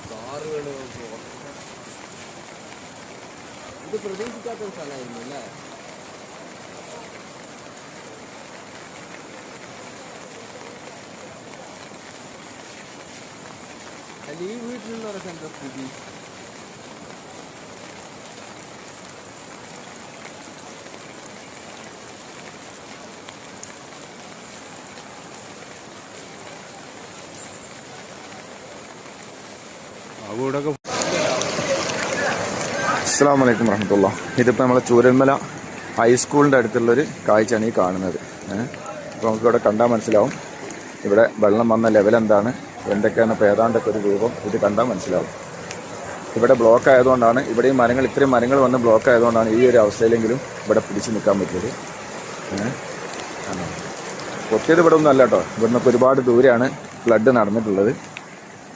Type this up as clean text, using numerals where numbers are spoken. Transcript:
കാറുകൾ ഇത് പ്രതീക്ഷിക്കാത്തൊരു സ്ഥലമായിരുന്നു അല്ലേ? അല്ല ഈ വീട്ടിലുള്ളവരൊക്കെ എന്താ സ്ഥിതി? അസ്സലാമു അലൈക്കും വറഹ്മത്തുള്ളാഹി. ഇതിപ്പോൾ നമ്മളെ ചൂരൽമല ഹൈസ്കൂളിൻ്റെ അടുത്തുള്ളൊരു കാഴ്ചയാണ് ഈ കാണുന്നത്. അപ്പോൾ നമുക്കിവിടെ കണ്ടാൽ മനസ്സിലാവും ഇവിടെ വെള്ളം വന്ന ലെവൽ എന്താണ്, എന്തൊക്കെയാണ്, ഇപ്പോൾ ഏതാണ്ടൊക്കെ ഒരു രൂപം ഇത് കണ്ടാൽ മനസ്സിലാവും. ഇവിടെ ബ്ലോക്ക് ആയതുകൊണ്ടാണ്, ഇവിടെയും മരങ്ങൾ, ഇത്രയും മരങ്ങൾ വന്ന് ബ്ലോക്ക് ആയതുകൊണ്ടാണ് ഈ ഒരു അവസ്ഥയിലെങ്കിലും ഇവിടെ പിടിച്ചു നിൽക്കാൻ പറ്റിയത്. പൊട്ടിയത് ഇവിടെ ഒന്നും അല്ല കേട്ടോ, ഇവിടുന്നൊക്കെ ഒരുപാട് ദൂരെയാണ് ഫ്ലഡ് നടന്നിട്ടുള്ളത്.